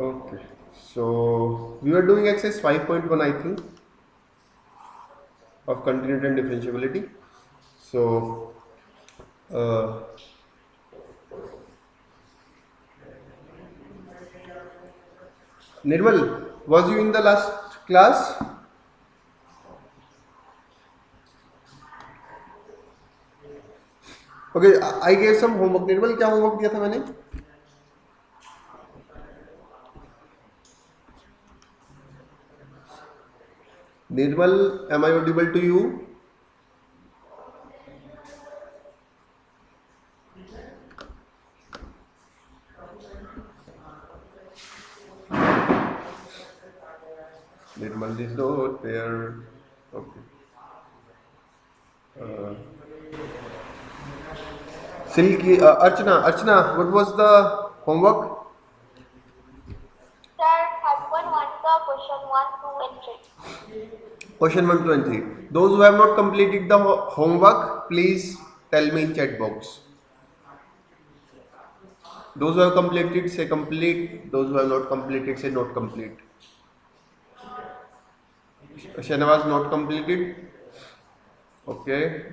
Okay, so we were doing exercise 5.1, I think, of continuity and differentiability. So, uh, Nirmal, was you in the last class? Okay, I gave some homework. Nirmal, क्या homework दिया था मैंने? Nirmal, am I audible to you? Nirmal is not there. Okay. Uh, Silky, Archana, what was the homework? Sir, have one the question 1, 2, and 3. Question 1, 2, and 3. Those who have not completed the homework, please tell me in chat box. Those who have completed, say complete. Those who have not completed, say not complete. Shanawaz not completed. Okay.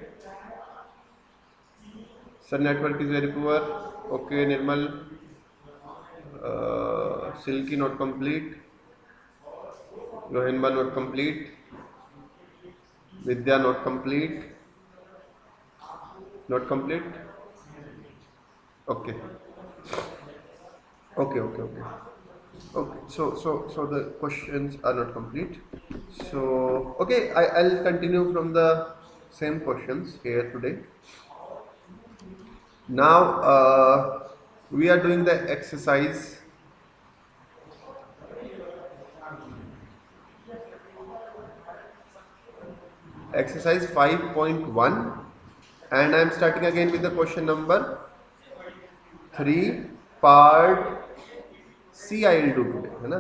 Sir, network is very poor. Okay, Nirmal. Silky not complete. Rohinba not complete. Vidya not complete. Not complete. Okay. Okay. Okay. So the questions are not complete. So okay, I'll continue from the same questions here today. Now we are doing the exercise exercise 5.1 and I am starting again with the question number 3 part C I will do today, है ना?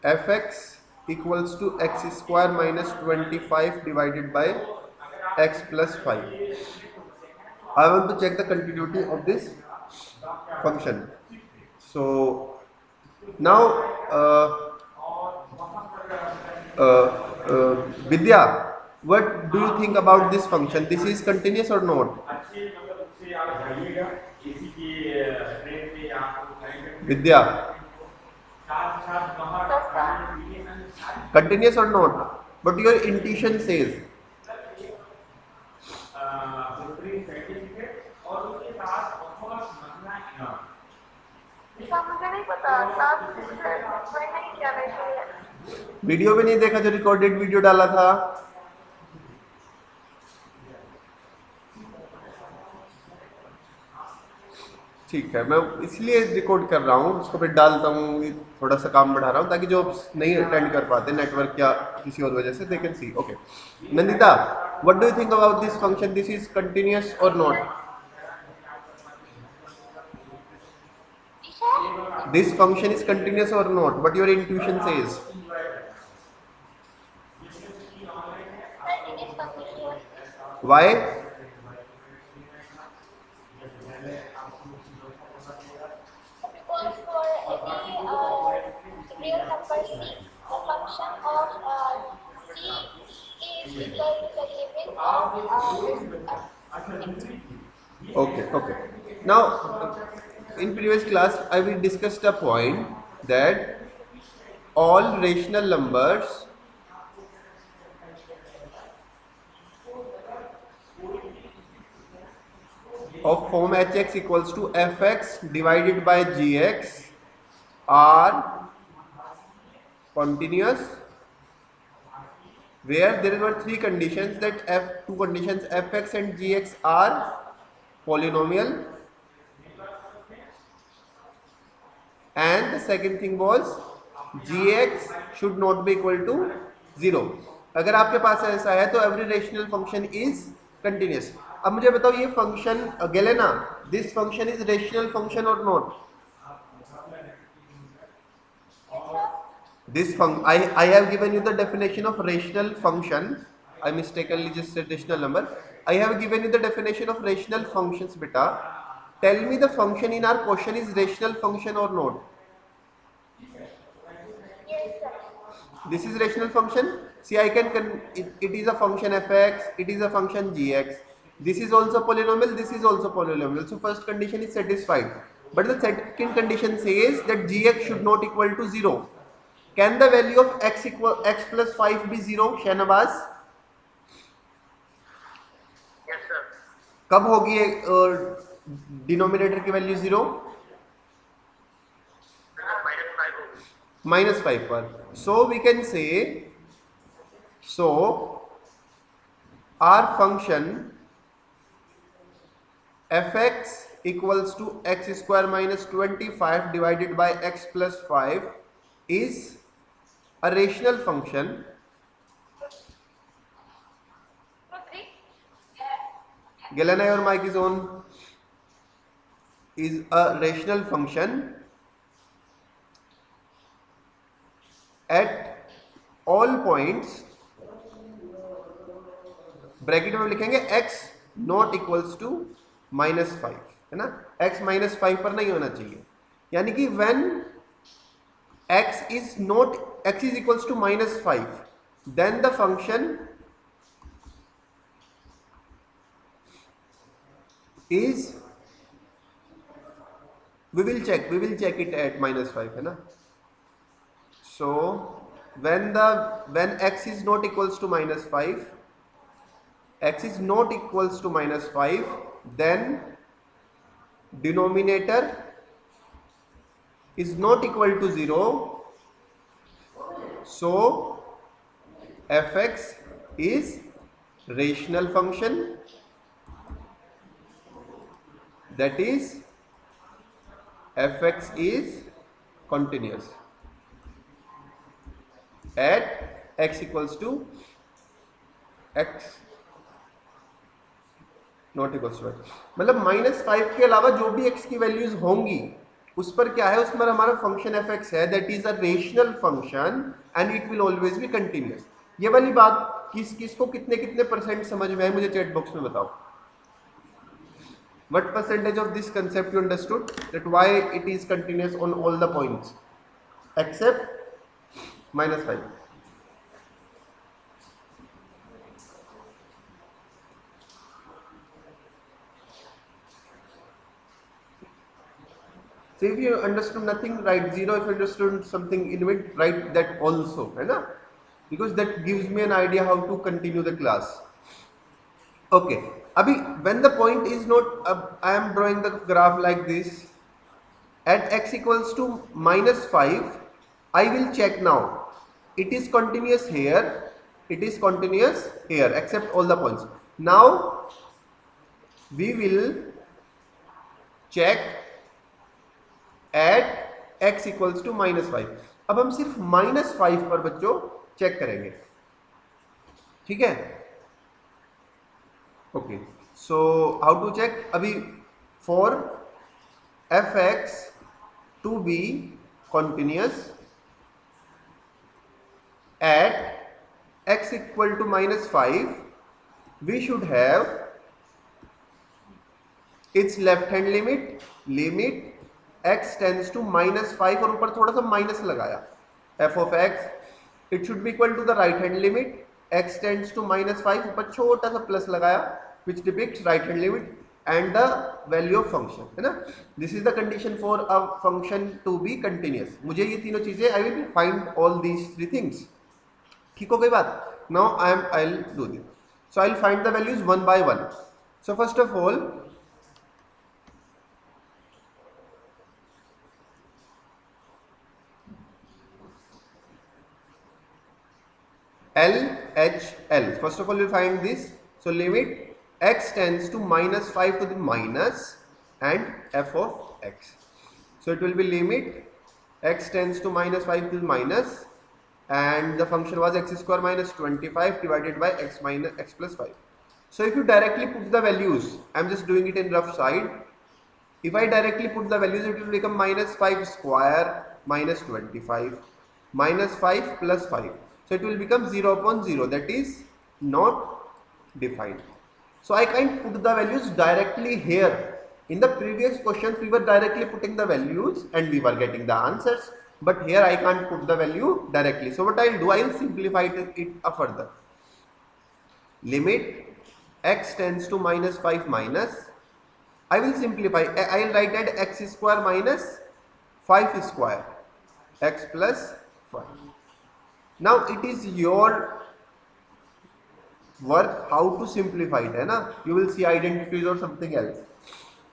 fx equals to x square minus 25 divided by x plus 5. I want to check the continuity of this function. So now Vidya, what do you think about this function? This is continuous or not? Vidya, continuous or not? But your intuition says. मुझे नहीं पता class join नहीं किया वैसे। Video भी नहीं देखा जो रिकॉर्डेड वीडियो डाला था? ठीक है, मैं इसलिए रिकॉर्ड कर रहा हूँ, उसको फिर डालता हूँ, थोड़ा सा काम बढ़ा रहा हूँ ताकि जो नहीं अटेंड कर पाते नेटवर्क या किसी और वजह से they can see. Okay Nandita, what do you think about this function? This is continuous और not? This function is continuous or not? What your intuition says? Why? Because for any real number c, the function of c is equal to the limit of Okay. Now, in previous class, I will discuss the point that all rational numbers of form hx equals to fx divided by gx are continuous, where there were three conditions, that two conditions, fx and gx are polynomial, and the second thing was gx should not be equal to 0. अगर आपके पास ऐसा है तो every rational function is continuous. अब मुझे बताओ ये function गेले ना, this function is rational function और not? This I have given you the definition of rational function. I mistakenly just said rational number. I have given you the definition of rational functions, beta. Tell me the function in our question is rational function or not? This is rational function. See, I can it is a function fx, it is a function gx. This is also polynomial, this is also polynomial. So first condition is satisfied. But the second condition says that gx should not equal to 0. Can the value of x plus 5 be 0, Shahnawaz? Yes, sir. कब होगी denominator की value 0? -5 होगी. -5 पर. So we can say, so our function fx equals to x square minus 25 divided by x plus 5 is a rational function. Gelana, your mic is on. Is a rational function at all points. Bracket में लिखेंगे x naught equals to -5, है ना. x -5 पर नहीं होना चाहिए. यानी कि when x is equals to -5, then the function is, we will check it at -5, है ना. So when x is not equals to -5, x is not equals to -5, then denominator is not equal to 0. So fx is rational function, that is fx is continuous at x equals to x naught equals to. मतलब -5 के अलावा जो भी x की values होंगी उस पर क्या है, उस पर हमारा फंक्शन fx है, that is a rational function and it will always be continuous. ये वाली बात किसको कितने परसेंट समझ में है, मुझे चैट बॉक्स में बताओ. What percentage of this concept you understood, that why it is continuous on all the points except -5? So if you understood nothing, write 0. If you understood something in it, write that also, है ना, because that gives me an idea how to continue the class. Okay, abhi when the point is not, I am drawing the graph like this. At x equals to -5, I will check now. It is continuous here, it is continuous here, except all the points. Now we will check at x equals to -5. अब हम सिर्फ -5 पर बच्चों check करेंगे, ठीक है. Okay, so how to check. अभी for fx to be continuous at x equal to -5, we should have its left hand limit x tends to -5 और ऊपर थोड़ा सा माइनस लगाया, f of x, it should be equal to the right hand limit x tends to -5, ऊपर छोटा सा plus लगाया which depicts right hand limit and the value of function, है ना. This is the condition for a function to be continuous. मुझे ये तीनों चीजें, I will find all these three things. ठीक हो गई बात. Now I'll do this. So I'll find the values one by one. So first of all, LHL. First of all, we'll find this. So limit x tends to -5 to the minus and f of x. So it will be limit x tends to -5 to the minus, and the function was x square minus 25 divided by x minus x plus 5. So if you directly put the values, I'm just doing it in rough side. If I directly put the values, it will become -5 square minus 25 minus 5 plus 5. So it will become 0 upon 0, that is not defined. So I can't put the values directly here. In the previous questions we were directly putting the values and we were getting the answers. but here I can't put the value directly. So what I'll do, I'll simplify it further. Limit x tends to minus 5 minus, I will simplify, I'll write that x square minus 5 square, x plus 5. Now it is your work how to simplify it, है ना? You will see identities or something else.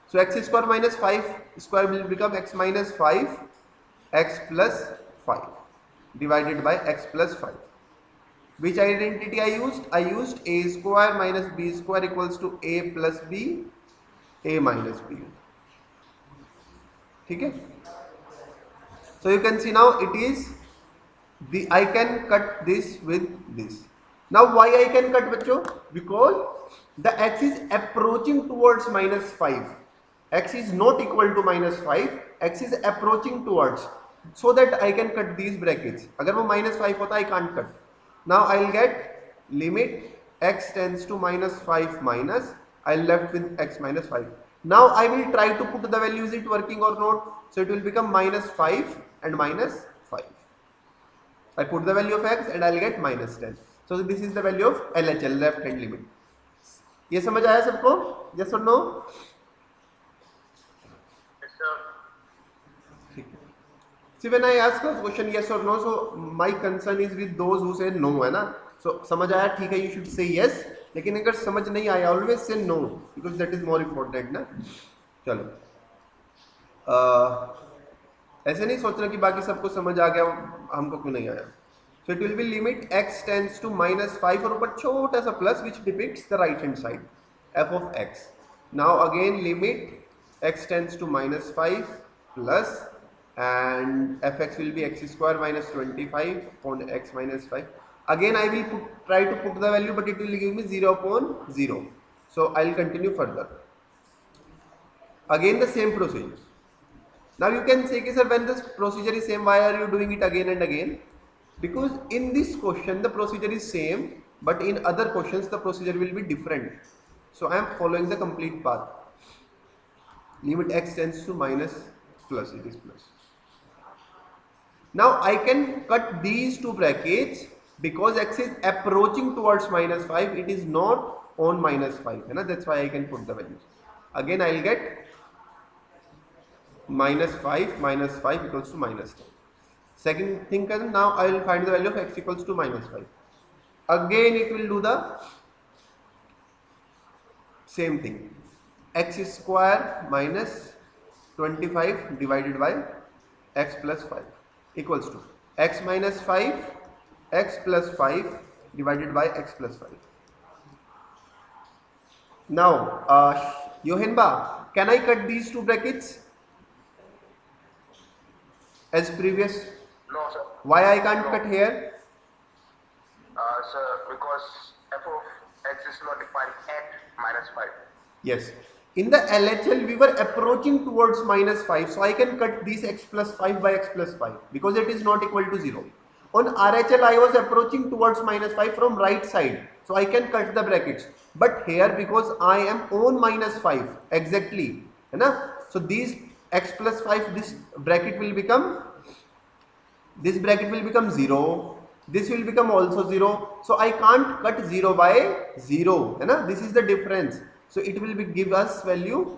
So x square minus 5 square will become x minus 5 x plus 5 divided by x plus 5. Which identity I used? I used a square minus b square equals to a plus b, a minus b. ठीक है? So you can see now it is the, I can cut this with this. Now why I can cut, बच्चों? Because the x is approaching towards minus 5. X is not equal to minus 5. X is approaching towards. So that I can cut these brackets. अगर वो minus 5 होता, I can't cut. Now I'll get limit x tends to minus 5 minus, I'll left with x minus 5. Now I will try to put the value, is it working or not? So it will become minus 5 and minus 5. I put the value of x and I'll get minus 10. So this is the value of LHL, left hand limit. ये समझ आया सबको? Yes or no? Yes, sir. See, when I ask a question yes or no, so my concern is with those who say no, है ना? So समझ आया, ठीक है, you should say yes. लेकिन अगर समझ नहीं आया, always say no because that is more important ना. चलो, ऐसे नहीं सोचना कि बाकी सबको समझ आ गया, हमको क्यों नहीं आया. So it will be limit x tends to minus 5 और ऊपर छोटा सा plus which depicts the right hand side, f of x. Now again limit x tends to minus 5 plus, and fx will be x square minus 25 upon x minus 5. Again I will try to put the value, but it will give me 0 upon 0. So I will continue further. Again the same procedure. Now you can say, sir, when this procedure is same, why are you doing it again and again? Because in this question the procedure is same, but in other questions the procedure will be different. So I am following the complete path. Limit x tends to minus plus, it is plus. Now I can cut these two brackets because x is approaching towards minus 5, it is not on minus 5, है ना? That's why I can put the values. Again I will get minus 5 equals to minus 10. Second thing, now I will find the value of x equals to minus 5. Again it will do the same thing. X square minus 25 divided by x plus 5 equals to x minus 5 x plus 5 divided by x plus 5. Now Yohenba, can I cut these two brackets as previous? No, sir. Why I can't cut here? Sir, because f of x is not defined at minus 5. Yes. In the LHL we were approaching towards minus 5, so I can cut these x plus 5 by x plus 5 because it is not equal to 0. On RHL I was approaching towards minus 5 from right side, so I can cut the brackets. But here because I am on minus 5 exactly, है ना? So these x plus 5, this bracket will become 0, this will become also 0, so I can't cut 0 by 0, है ना? This is the difference. So it will give us value.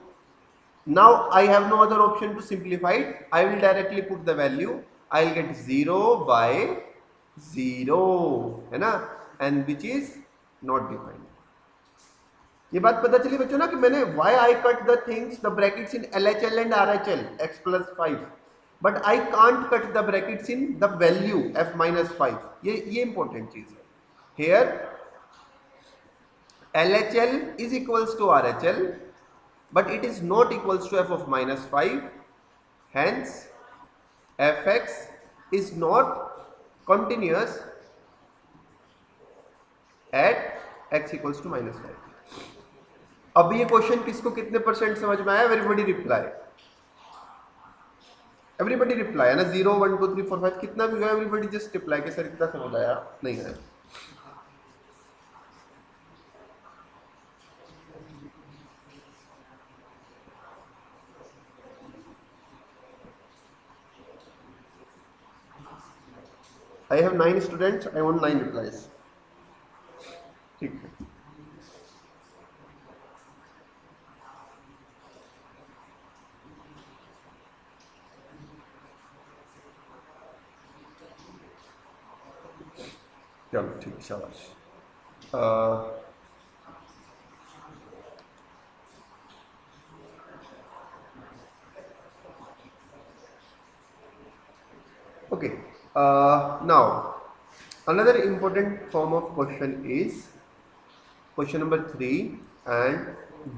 Now I have no other option to simplify it. I will directly put the value. I will get 0 by 0, है ना? And which is not defined. ये बात पता चली बच्चों ना कि मैंने why I cut the things, the brackets in LHL and RHL x plus 5, but I can't cut the brackets in the value f minus 5. ये important चीज है. Here LHL is equals to RHL, but it is not equals to f of minus 5. Hence fx is not continuous at x equals to minus 5. अब ये question किसको कितने percent समझ में आया? एवरीबॉडी रिप्लाई, है ना? 0 1 2 3 4 5 कितना भी गया, एवरीबॉडी जस्ट रिप्लाई कि सर कितना समझ आया, नहीं आया. I have 9 students. I want 9 replies. ठीक है. चलो ठीक, शाबाश. Okay. Now, another important form of question is question number 3 and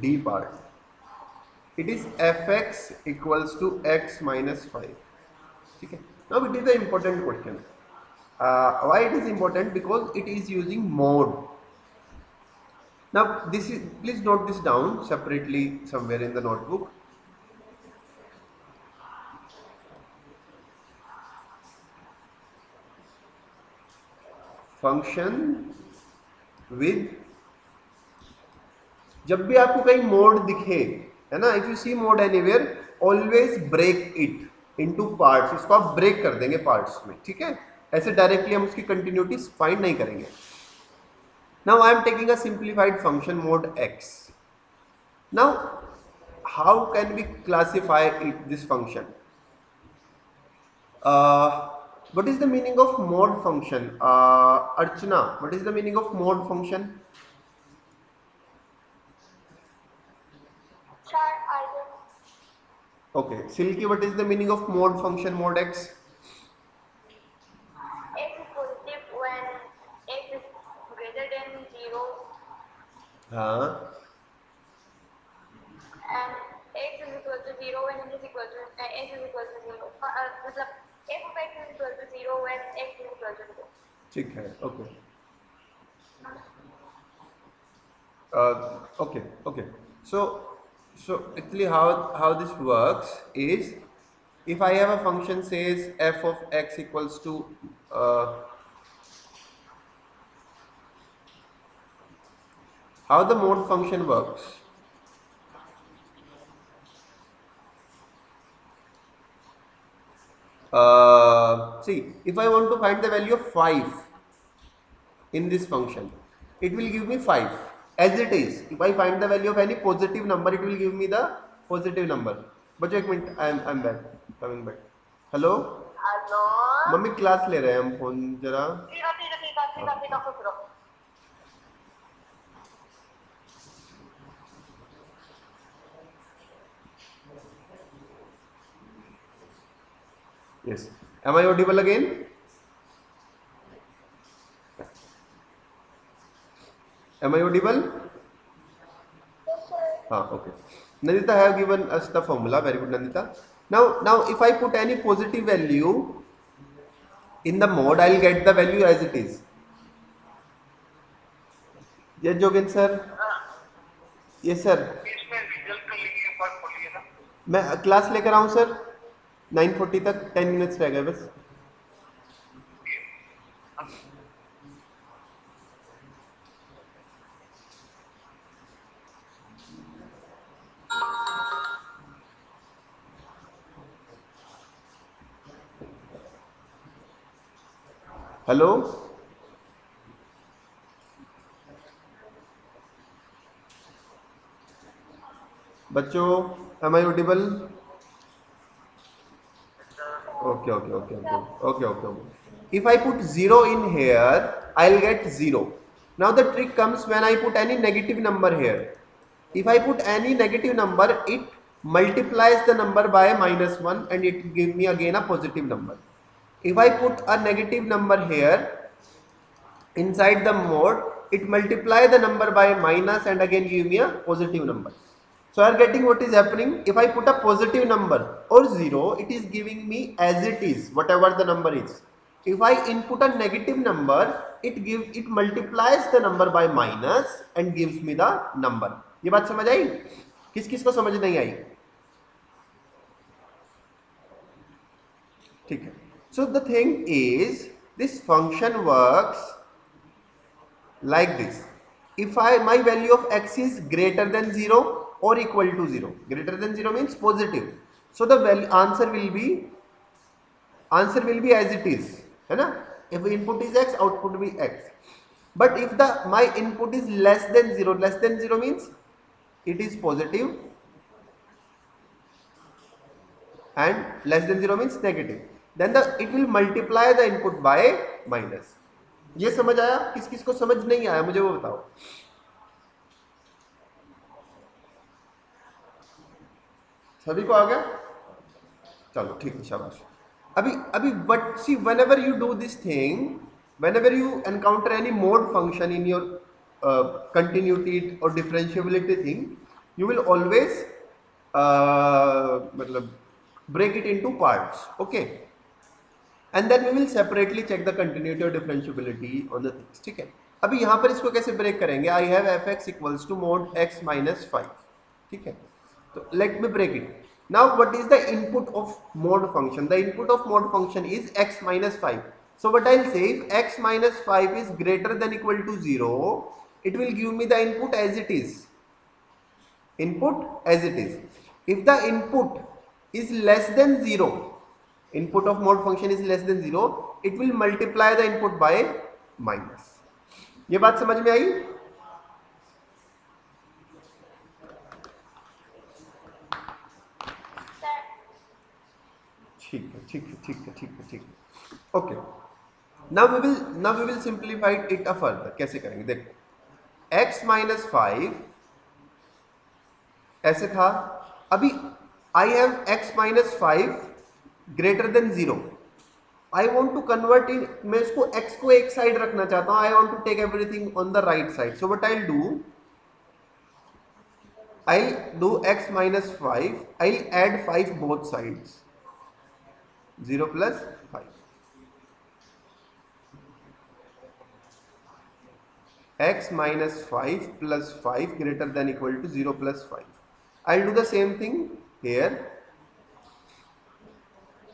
D part. It is fx equals to x minus 5. Okay. Now it is the important question. Why it is important? Because it is using mode. Now this is, please note this down separately somewhere in the notebook. Function with, जब भी आपको कहीं mode दिखे, है ना, if you see mode anywhere always break it into parts. इसको आप break कर देंगे पार्ट्स में, ठीक है. ऐसे डायरेक्टली हम उसकी कंटिन्यूटी फाइंड नहीं करेंगे. Now I am taking a simplified function mode x. Now how can we classify it this function? What is the meaning of mode function? Archana, what is the meaning of mode function? Okay. Silky, what is the meaning of mode function mode x? X is positive when x is greater than 0 हाँ. and x is equal to 0 when it is equal to x is equal to 0. मतलब f of x is equal to 0 when x is equal to 0. ठीक है. Okay. Okay. Okay. So actually how this works is, if I have a function says f of x equals to how the mode function works. See, if I want to find the value of 5 in this function, it will give me 5 as it is. If I find the value of any positive number, it will give me the positive number. बच्चों एक minute, I'm back, coming back. Hello mummy, class ले रहे हैं हम, phone जरा. Yes. Am I audible again? Am I audible? Yes, sir. Okay. Nandita have given us the formula. Very good, Nandita. Now if I put any positive value in the mode, I'll get the value as it is. Yes, Jogen sir. Yes sir. इसमें result का लिखिए, फर्क बोलिए ना. मैं class लेकर आऊँ sir 9:40 तक, 10 मिनट्स रह गए बस. हेलो बच्चों, am I audible? Okay. If I put 0 in here, I'll get 0. Now the trick comes when I put any negative number here. If I put any negative number, it multiplies the number by -1 and it gives me again a positive number. If I put a negative number here inside the mode, it multiply the number by minus and again give me a positive number. So you are getting what is happening. If I put a positive number or 0, it is giving me as it is, whatever the number is. If I input a negative number, it multiplies the number by minus and gives me the number. ये बात समझ आई? किस किस को समझ नहीं आई? ठीक है. So the thing is, this function works like this. If my value of x is greater than 0 or equal to 0, greater than 0 means positive, so the answer will be as it is, है ना. If input is x, output will be x. But if my input is less than 0 means it is positive and less than 0 means negative. Then it will multiply the input by minus. ये समझ आया? किस किस को समझ नहीं आया मुझे वो बताओ. सभी को आ गया? चलो ठीक है, शाबाश. अभी but see, whenever you do this thing, whenever you encounter any mode function in your continuity or differentiability thing, you will always मतलब break it into parts, okay, and then we will separately check the continuity or differentiability on the things. ठीक है, अभी यहाँ पर इसको कैसे break करेंगे? I have fx equals to mod x minus 5. ठीक है, तो let me break it. Now what is the input of mod function? The input of mod function is x minus 5. So what I'll say, if x minus 5 is greater than equal to 0, it will give me the input as it is. Input as it is. If the input is less than 0, input of mod function is less than 0, it will multiply the input by minus. ये बात समझ में आई? ठीक है. Okay, now we will simplify it a further. कैसे करेंगे देखो. x minus 5 ऐसे था. अभी I have x minus 5 greater than 0. I want to convert in, मैं इसको x को एक साइड रखना चाहता हूँ. I want to take everything on the right side. So what I'll do x minus 5. I'll add 5 both sides. 0 plus 5. X minus 5 plus 5 greater than equal to 0 plus 5. I'll do the same thing here.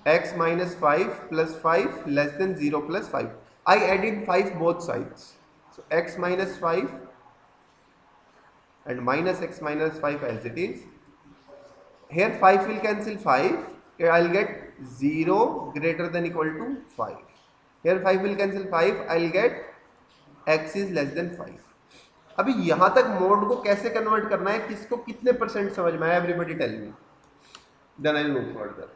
X minus 5 plus 5 less than 0 plus 5. I added 5 both sides. So x minus 5 and minus x minus 5 as it is. Here 5 will cancel 5. Here I'll get 0 greater than equal to 5. Here 5 will cancel 5. I'll get x is less than 5. अभी यहां तक mode को कैसे convert करना है, किसको कितने percent समझ में आया? Everybody tell me, then I will move further.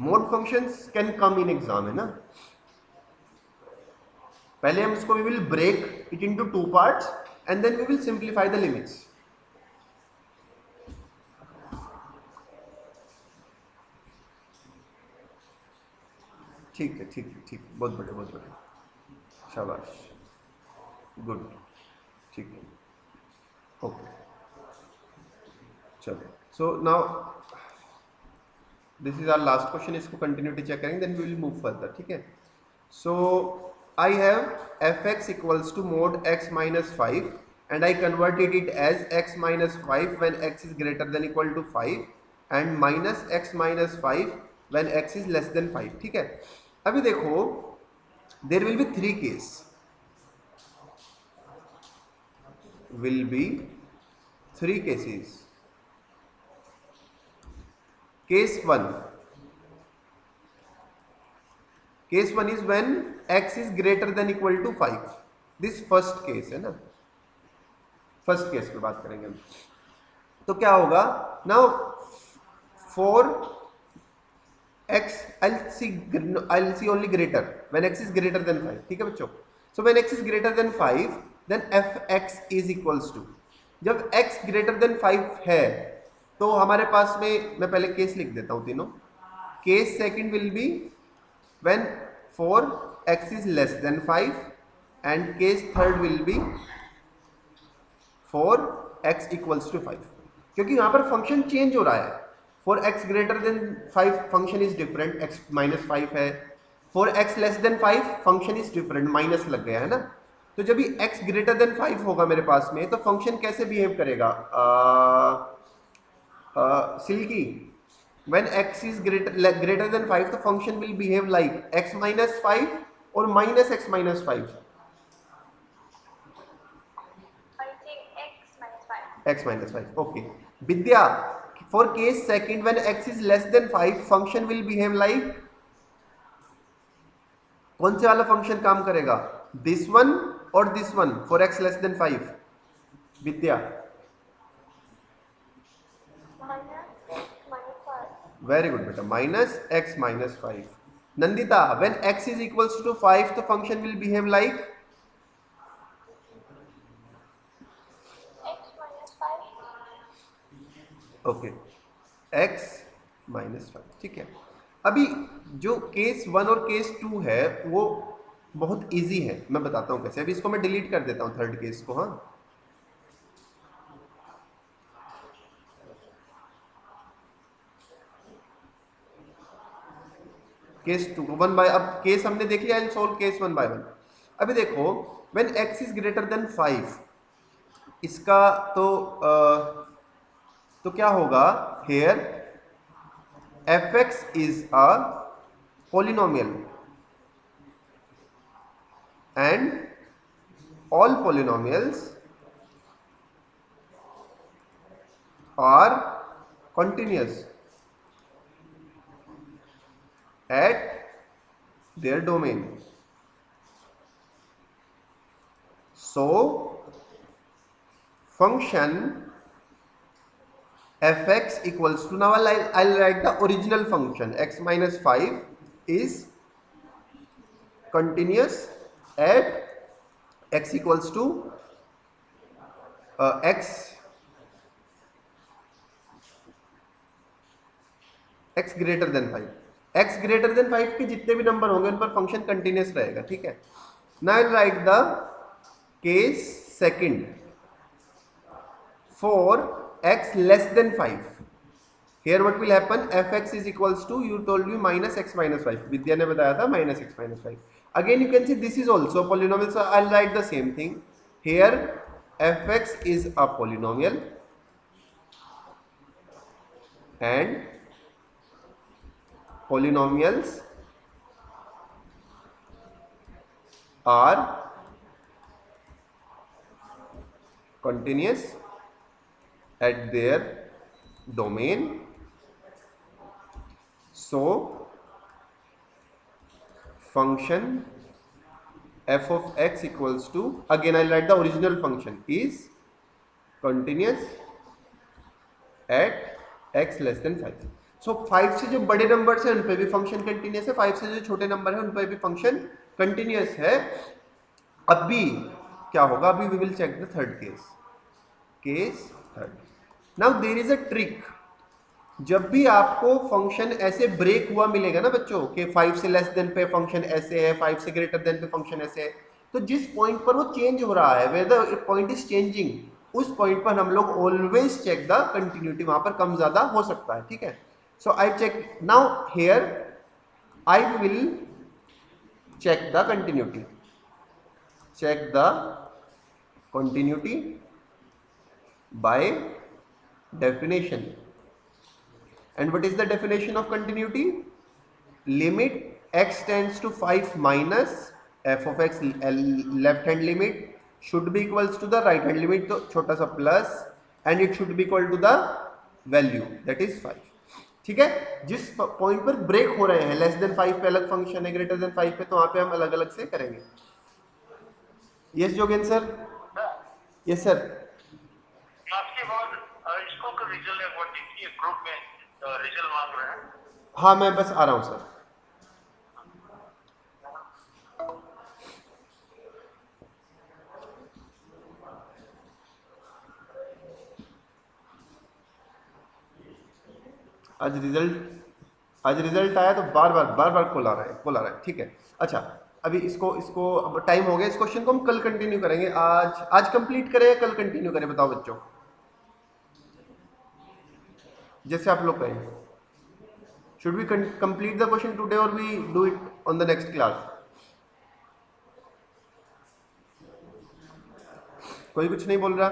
Mode functions can come in exam, है ना. पहले हम इसको we will break it into 2 parts and then we will simplify the limits. ठीक है, बहुत बढ़िया, शाबाश, गुड. ठीक है, ओके, चलो. So now this is our last question. इसको कंटिन्यूटी चेक करेंगे, then we will move further. ठीक है. So I have fx equals to mod x minus 5 and I converted it as x minus 5 when x is greater than equal to 5 and minus x minus 5 when x is less than 5. ठीक है. अभी देखो, there will be 3 cases. Will be 3 cases. Case 1. Case 1 is when x is greater than equal to 5. This first case है ना. First case पे बात करेंगे हम. तो क्या होगा? Now for x, I'll see only greater when x is greater than 5. ठीक है बच्चों. So when x is greater than 5, then fx is equals to, जब x greater than 5 है तो हमारे पास में, मैं पहले केस लिख देता हूँ तीनों. Case second will be when for x is less than 5 and case third will be for x equals to 5. क्योंकि यहाँ पर फंक्शन चेंज हो रहा है. For x greater than 5 function is different, x minus 5 है. For x less than 5 function is different, minus लग गया है ना. तो जब भी x greater than 5 होगा मेरे पास में, तो फंक्शन कैसे बिहेव करेगा? सिल्की, when x is greater than 5, the function will behave like x minus 5 or minus x minus 5. I think x minus 5. x minus 5. Okay. Vidya, for case second when x is less than 5 function will behave like, कौन से वाला function काम करेगा, this one और this one for x less than 5? Vidya, very good बेटा, minus x minus 5. Nandita, when x is equals to 5 तो function will behave like, x minus 5. Okay, x minus 5. ठीक है. अभी जो केस 1 और केस 2 है वो बहुत इजी है, मैं बताता हूँ कैसे. अभी इसको मैं डिलीट कर देता हूँ थर्ड केस को. हाँ, केस 2 वन बाय, अब केस हमने देख लिया, एंड सोल्व केस 1 बाय 1. अभी देखो, when x is greater than 5, इसका तो क्या होगा, here fx is a polynomial and all polynomials are continuous at their domain. So function fx equals to, now I'll write the original function, x minus 5 is continuous at x equals to x greater than 5. x greater than 5 के जितने भी number होंगे उन पर function continuous रहेगा. ठीक है. Now I'll write the case second for x less than 5. Here what will happen, fx is equals to, you told me minus x minus 5. विद्या ने बताया था minus x minus 5. Again you can see this is also a polynomial, so I'll write the same thing. Here fx is a polynomial and polynomials are continuous at their domain. So function f of x equals to, again I'll write the original function, is continuous at x less than 5. So 5 से जो बड़े number है उन पे भी function continuous है, 5 से जो छोटे नंबर है उन पे भी फंक्शन कंटिन्यूस है. अभी क्या होगा, अभी we will check the third case. Case third. Now there is a trick. जब भी आपको फंक्शन ऐसे ब्रेक हुआ मिलेगा ना बच्चों, कि 5 से लेस देन पे फंक्शन ऐसे है, 5 से ग्रेटर देन पे फंक्शन ऐसे है, तो जिस पॉइंट पर वो चेंज हो रहा है, वेदर पॉइंट इज चेंजिंग, उस पॉइंट पर हम लोग ऑलवेज चेक द कंटिन्यूटी. वहां पर कम ज्यादा हो सकता है. ठीक है. So I check now, here I will check the continuity. Check the continuity by definition. And what is the definition of continuity? Limit x tends to 5 minus f of x, left hand limit should be equals to the right hand limit, तो छोटा सा plus, and it should be equal to the value that is 5. ठीक है. जिस point पर break हो रहे हैं, लेस देन 5 पे अलग फंक्शन है, ग्रेटर देन 5 पे, तो वहां पे हम अलग अलग से करेंगे. Yes Jogen sir. Yes sir. आपके बाद इसको का रिजल्ट है, व्हाट देखिए ग्रुप में रिजल्ट मांग रहे हैं. हाँ, मैं बस आ रहा हूँ सर. आज रिजल्ट आया तो बार बार खोला रहा है. ठीक है. अच्छा, अभी इसको अब टाइम हो गया. इस क्वेश्चन को हम कल कंटिन्यू करेंगे. आज कंप्लीट करें या कल कंटिन्यू करें, बताओ बच्चों, जैसे आप लोग कहें. Should we complete the question today और we do it on the next class? कोई कुछ नहीं बोल रहा,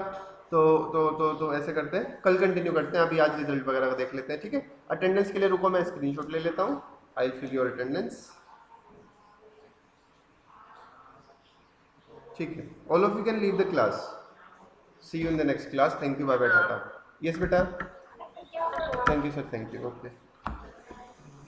तो ऐसे करते हैं, कल कंटिन्यू करते हैं. अभी आज रिजल्ट वगैरह देख लेते हैं. ठीक है. अटेंडेंस के लिए रुको, मैं स्क्रीनशॉट ले लेता हूँ. I will fill your attendance. ठीक है. All of you can leave the class. See you in the next class. Thank you. Bye bye. Tata. Yes बेटा. Thank you, sir. Thank you. Okay.